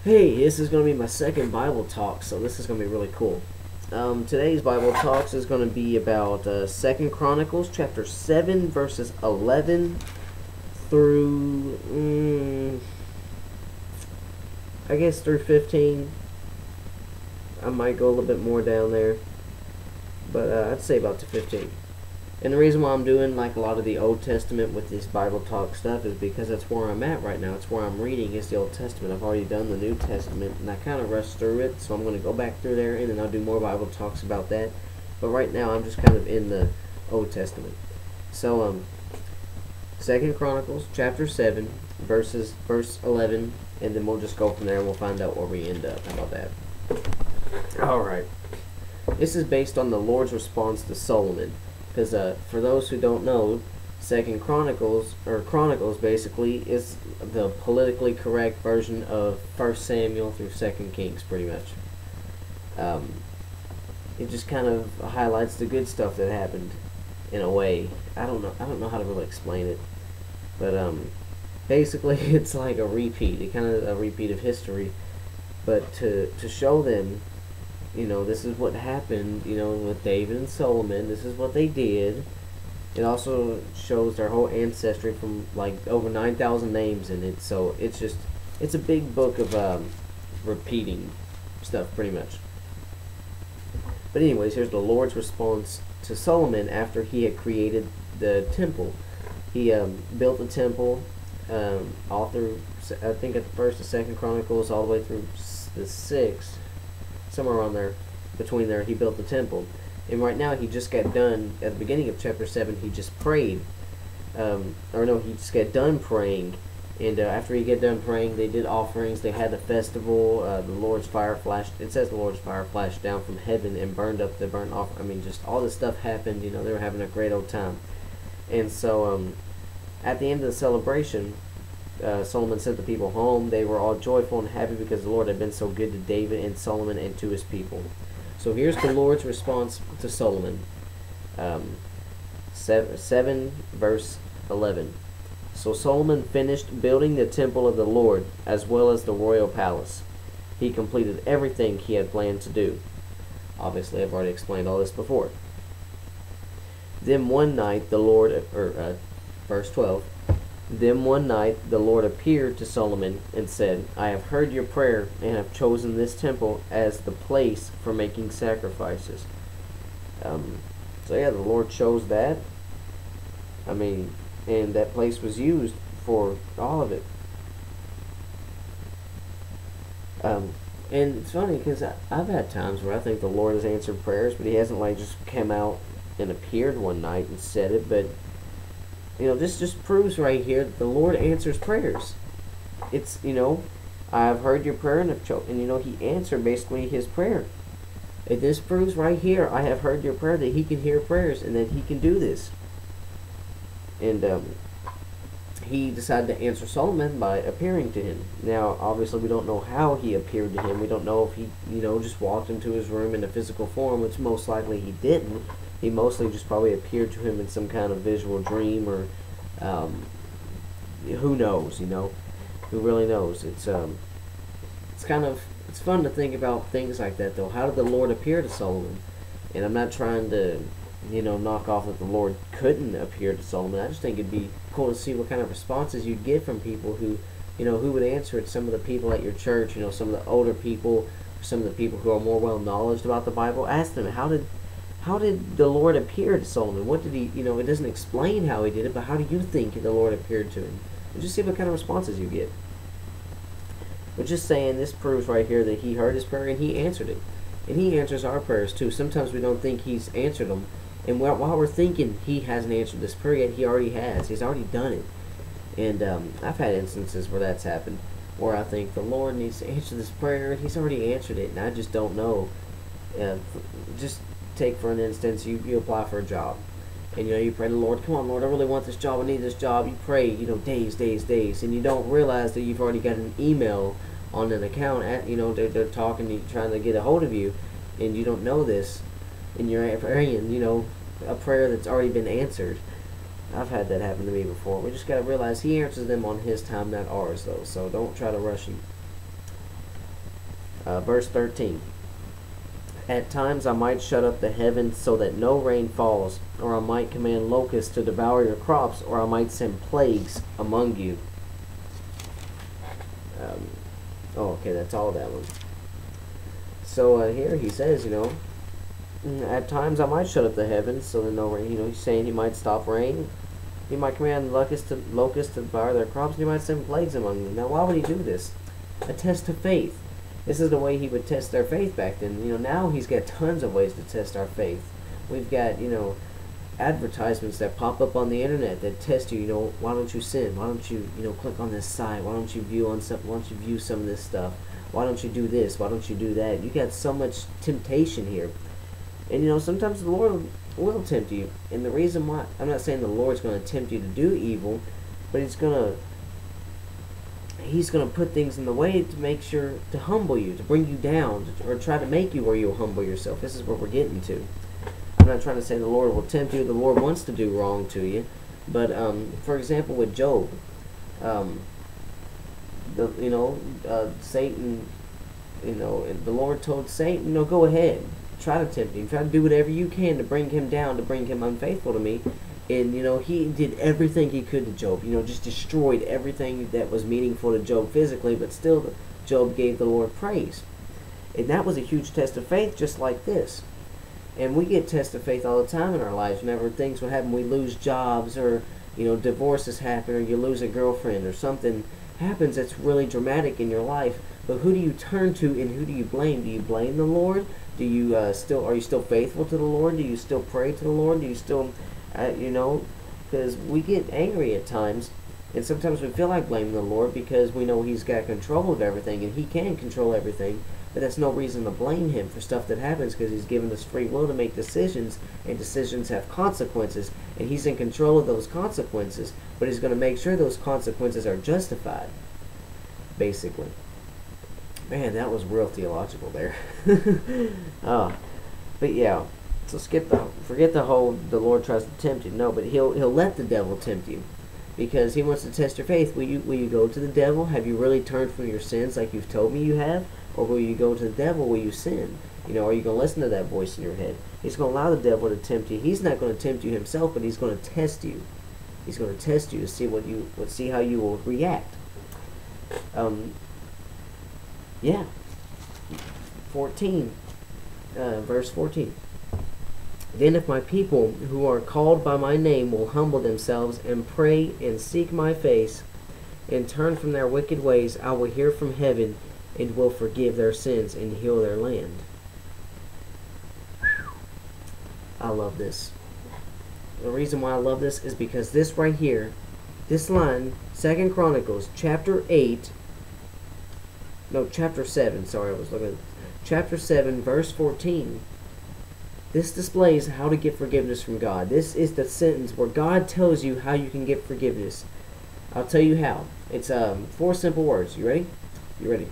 Hey, this is going to be my second Bible talk, so this is going to be really cool. Today's Bible talks is going to be about 2 Chronicles chapter 7 verses 11 through, I guess through 15. I might go a little bit more down there, but I'd say about to 15. And the reason why I'm doing like a lot of the Old Testament with this Bible talk stuff is because that's where I'm at right now. It's where I'm reading is the Old Testament. I've already done the New Testament, and I kind of rushed through it, so I'm going to go back through there, and then I'll do more Bible talks about that. But right now, I'm just kind of in the Old Testament. So, 2 Chronicles chapter 7, verse 11, and then we'll just go from there, and we'll find out where we end up. How about that? All right. This is based on the Lord's response to Solomon. Because for those who don't know, Second Chronicles, or Chronicles basically, is the politically correct version of 1 Samuel through 2 Kings, pretty much. It just kind of highlights the good stuff that happened, in a way. I don't know how to really explain it, but basically it's like a repeat. It kind of a repeat of history, but to show them, this is what happened, with David and Solomon. This is what they did. It also shows their whole ancestry from like over 9,000 names in it. So it's a big book of repeating stuff, pretty much. But anyways, here's the Lord's response to Solomon after he had created the temple. He built the temple all through, I think at the first and second Chronicles, all the way through the sixth. Somewhere around there, between there, he built the temple. And right now, he just got done, at the beginning of chapter 7, he just prayed. He just got done praying. And after he got done praying, they did offerings, they had the festival, the Lord's fire flashed, it says the Lord's fire flashed down from heaven and burned up the burnt offering. I mean, just all this stuff happened, they were having a great old time. And so, at the end of the celebration, Solomon sent the people home. They were all joyful and happy because the Lord had been so good to David and Solomon and to his people. So here's the Lord's response to Solomon. 7 verse 11. So Solomon finished building the temple of the Lord as well as the royal palace. He completed everything he had planned to do. Obviously, I've already explained all this before. Then one night the Lord, verse 12, Then one night the Lord appeared to Solomon and said, I have heard your prayer and have chosen this temple as the place for making sacrifices. So yeah, the Lord chose that. And that place was used for all of it. And it's funny because I've had times where I think the Lord has answered prayers, but he hasn't like just come out and appeared one night and said it, but this just proves right here that the Lord answers prayers. It's, I have heard your prayer and he answered basically his prayer. And this proves right here, I have heard your prayer, that he can hear prayers and that he can do this. And he decided to answer Solomon by appearing to him. Now, obviously, we don't know how he appeared to him. We don't know if he, just walked into his room in a physical form, which most likely he didn't. He mostly just probably appeared to him in some kind of visual dream, or who knows, who really knows. It's fun to think about things like that, though. How did the Lord appear to Solomon? And I'm not trying to, knock off that the Lord couldn't appear to Solomon. I just think it'd be cool to see what kind of responses you'd get from people who, who would answer it. Some of the people at your church, some of the older people, some of the people who are more well knowledgeable about the Bible. Ask them, how did the Lord appear to Solomon? What did he, it doesn't explain how he did it, but how do you think the Lord appeared to him? And just see what kind of responses you get. But just saying, this proves right here that he heard his prayer and he answered it. And he answers our prayers too. Sometimes we don't think he's answered them. And while we're thinking he hasn't answered this prayer yet, he already has. He's already done it. And I've had instances where that's happened, where I think the Lord needs to answer this prayer and he's already answered it, and I just don't know. Just take for an instance, you apply for a job, and you pray to the Lord, come on Lord, I really want this job, I need this job. You pray, days, and you don't realize that you've already got an email on an account they're talking to you, trying to get a hold of you, and you don't know this, and you're praying a prayer that's already been answered. I've had that happen to me before. We just got to realize he answers them on his time, not ours, though, so don't try to rush him. Verse 13. At times I might shut up the heavens so that no rain falls, or I might command locusts to devour your crops, or I might send plagues among you. Okay, that's all that one. So here he says, at times I might shut up the heavens so that no rain. He's saying he might stop rain. He might command locusts to devour their crops, and he might send plagues among them. Now, why would he do this? A test of faith. This is the way he would test their faith back then. Now he's got tons of ways to test our faith. We've got, advertisements that pop up on the internet that test you. Why don't you sin? Why don't you, click on this site? Why don't you view some of this stuff? Why don't you do this? Why don't you do that? You got so much temptation here. And sometimes the Lord will tempt you. And the reason why, I'm not saying the Lord's going to tempt you to do evil, but He's going to put things in the way to make sure to humble you, to bring you down, or try to make you where you'll humble yourself. This is what we're getting to. I'm not trying to say the Lord will tempt you. The Lord wants to do wrong to you. But, for example, with Job, Satan, and the Lord told Satan, go ahead. Try to tempt him. Try to do whatever you can to bring him down, to bring him unfaithful to me. And, he did everything he could to Job. Just destroyed everything that was meaningful to Job physically, but still Job gave the Lord praise. And that was a huge test of faith, just like this. And we get tests of faith all the time in our lives. Whenever things would happen, we lose jobs, or, divorces happen, or you lose a girlfriend, or something happens that's really dramatic in your life. But who do you turn to, and who do you blame? Do you blame the Lord? Are you still faithful to the Lord? Do you still pray to the Lord? Do you still, because we get angry at times, and sometimes we feel like blaming the Lord because we know He's got control of everything, and He can control everything, but that's no reason to blame Him for stuff that happens, because He's given us free will to make decisions, and decisions have consequences, and He's in control of those consequences, but He's going to make sure those consequences are justified, basically. Man, that was real theological there. But yeah, so forget the whole the Lord tries to tempt you. No, but he'll let the devil tempt you, because he wants to test your faith. Will you go to the devil? Have you really turned from your sins like you've told me you have? Or will you go to the devil? Will you sin? Are you going to listen to that voice in your head? He's going to allow the devil to tempt you. He's not going to tempt you himself, but he's going to test you. He's going to test you to see how you will react. Yeah. 14. Verse 14. Then if my people who are called by my name will humble themselves and pray and seek my face and turn from their wicked ways, I will hear from heaven and will forgive their sins and heal their land. I love this. The reason why I love this is because this right here, this line, 2 Chronicles chapter 7, sorry, I was looking at chapter 7, verse 14. This displays how to get forgiveness from God. This is the sentence where God tells you how you can get forgiveness. I'll tell you how. It's 4 simple words. You ready? You ready?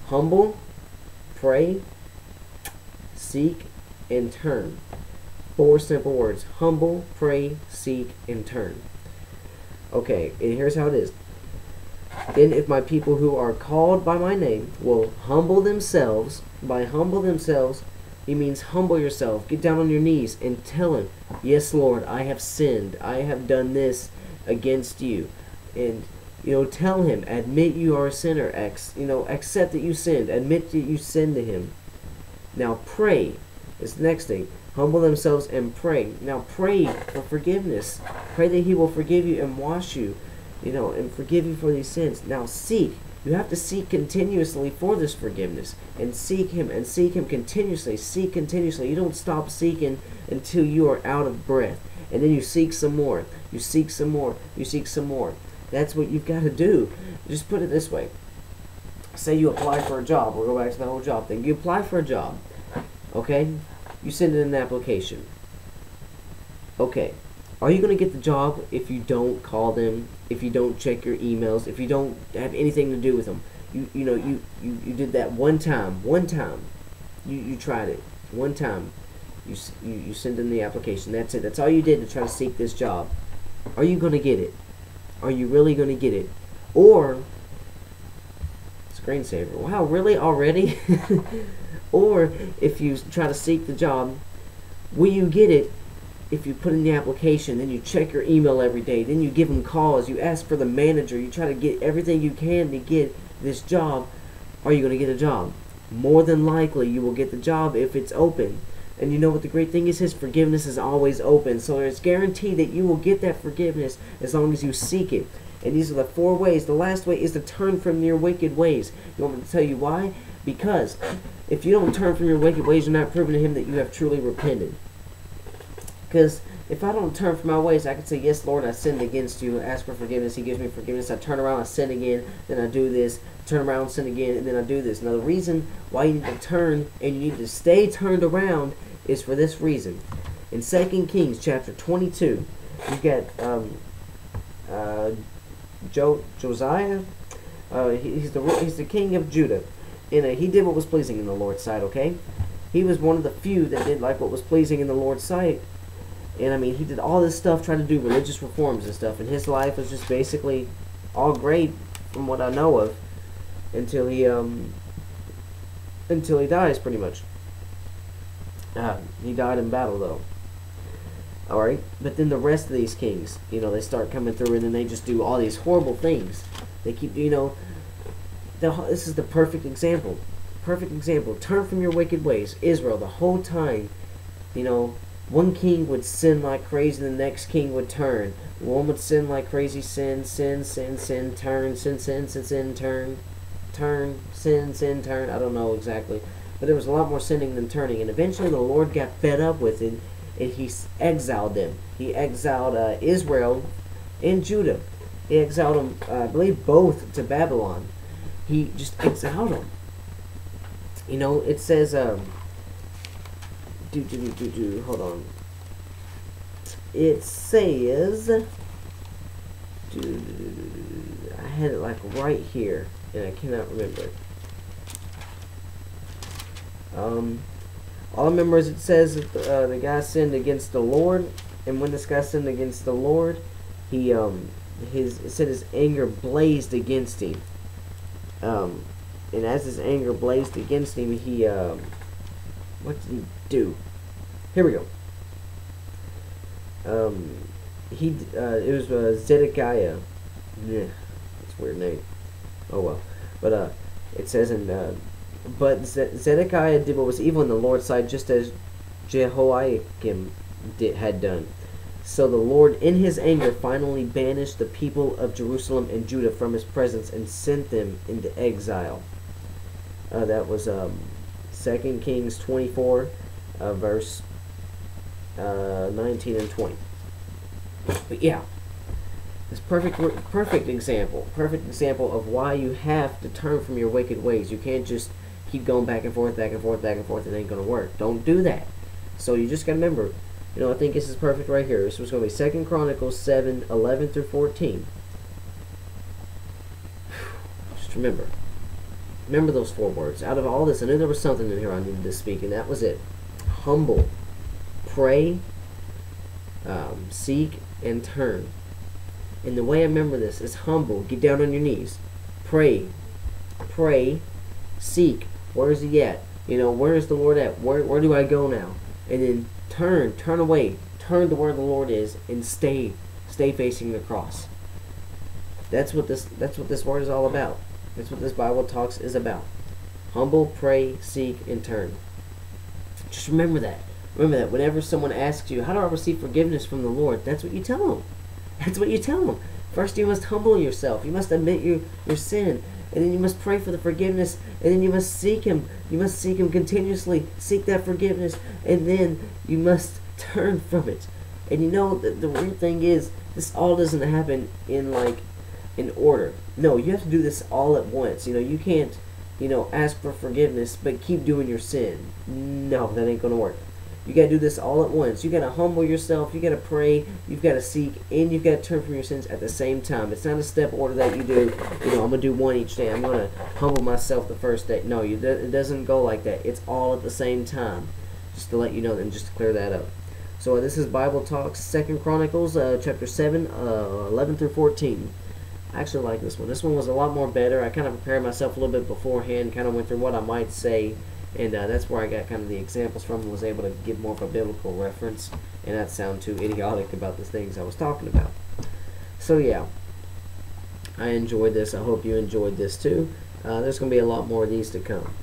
Humble, pray, seek, and turn. 4 simple words. Humble, pray, seek, and turn. Okay, and here's how it is. Then if my people who are called by my name will humble themselves, by humble themselves, he means humble yourself. Get down on your knees and tell him, yes, Lord, I have sinned. I have done this against you. And, tell him, admit you are a sinner. Accept that you sinned. Admit that you sinned to him. Now pray is the next thing. Humble themselves and pray. Now pray for forgiveness. Pray that he will forgive you and wash you, and forgive you for these sins. Now seek. You have to seek continuously for this forgiveness. And seek him continuously. Seek continuously. You don't stop seeking until you are out of breath. And then you seek some more. You seek some more. You seek some more. That's what you've got to do. Just put it this way. Say you apply for a job. We'll go back to the whole job thing. You apply for a job. Okay? You send in an application. Okay. Are you going to get the job if you don't call them, if you don't check your emails, if you don't have anything to do with them? You did that one time. You tried it. One time. You send in the application. That's it. That's all you did to try to seek this job. Are you going to get it? Are you really going to get it? Or, screensaver. Wow, really? Already? Or if you try to seek the job, will you get it if you put in the application, then you check your email every day, then you give them calls, you ask for the manager, you try to get everything you can to get this job, are you going to get a job? More than likely, you will get the job if it's open. And you know what the great thing is? His forgiveness is always open. So it's guaranteed that you will get that forgiveness as long as you seek it. And these are the 4 ways. The last way is to turn from your wicked ways. You want me to tell you why? Because if you don't turn from your wicked ways, you're not proving to him that you have truly repented. Because if I don't turn from my ways, I can say, yes, Lord, I sinned against you. Ask for forgiveness. He gives me forgiveness. I turn around, I sin again. Then I do this. Turn around, sin again, and then I do this. Now, the reason why you need to turn and you need to stay turned around is for this reason. In 2 Kings chapter 22, you've got Josiah. He's the king of Judah. And he did what was pleasing in the Lord's sight, okay? He was one of the few that did like what was pleasing in the Lord's sight. And I mean, he did all this stuff, trying to do religious reforms and stuff, and his life was just basically all great from what I know of until he dies, pretty much. He died in battle, though. All right, but then the rest of these kings, you know, they start coming through, and then they just do all these horrible things. They keep, you know, this is the perfect example. Perfect example. Turn from your wicked ways. Israel, the whole time, you know. One king would sin like crazy, the next king would turn. One would sin like crazy, sin, turn, sin, turn, sin, turn. I don't know exactly. But there was a lot more sinning than turning. And eventually the Lord got fed up with it, and he exiled them. He exiled Israel and Judah. He exiled them, I believe, both to Babylon. He just exiled them. You know, it says... hold on. It says, I had it like right here, and I cannot remember it. All I remember is it says that the guy sinned against the Lord, and when this guy sinned against the Lord, he it said his anger blazed against him. And as his anger blazed against him, he what did he do? Here we go. It was Zedekiah. Yeah, that's a weird name. Oh well. But it says but Zedekiah did what was evil in the Lord's sight, just as Jehoiakim had done. So the Lord, in his anger, finally banished the people of Jerusalem and Judah from his presence and sent them into exile. That was 2 Kings 24, verse 19 and 20. But yeah, it's perfect example of why you have to turn from your wicked ways. You can't just keep going back and forth, back and forth, back and forth. It ain't gonna work. Don't do that. So you just gotta remember. You know, I think this is perfect right here. This was gonna be 2 Chronicles 7, 11 through 14. Just remember. Remember those 4 words. Out of all this, I knew there was something in here I needed to speak, and that was it. Humble, pray, seek, and turn. And the way I remember this is humble. Get down on your knees. Pray, seek. Where is he at? You know, where is the Lord at? Where do I go now? And then turn away. Turn to where the Lord is, and stay facing the cross. That's what this word is all about. That's what this Bible Talks is about. Humble, pray, seek, and turn. Just remember that. Remember that whenever someone asks you, how do I receive forgiveness from the Lord? That's what you tell them. That's what you tell them. First, you must humble yourself. You must admit your sin. And then you must pray for the forgiveness. And then you must seek Him. You must seek Him continuously. Seek that forgiveness. And then you must turn from it. And you know, the weird thing is, this all doesn't happen in order. No, you have to do this all at once. You know, you can't, ask for forgiveness, but keep doing your sin. No, that ain't going to work. You got to do this all at once. You got to humble yourself. You got to pray. You've got to seek, and you've got to turn from your sins at the same time. It's not a step order that you do. I'm going to do one each day. I'm going to humble myself the first day. No, it doesn't go like that. It's all at the same time. Just to let you know, and just to clear that up. So this is Bible Talks, 2 Chronicles, chapter 7, 11 through 14. I actually like this one. This one was a lot more better. I kind of prepared myself a little bit beforehand, kind of went through what I might say, and that's where I got kind of the examples from and was able to give more of a biblical reference and not sound too idiotic about the things I was talking about. So yeah, I enjoyed this. I hope you enjoyed this too. There's going to be a lot more of these to come.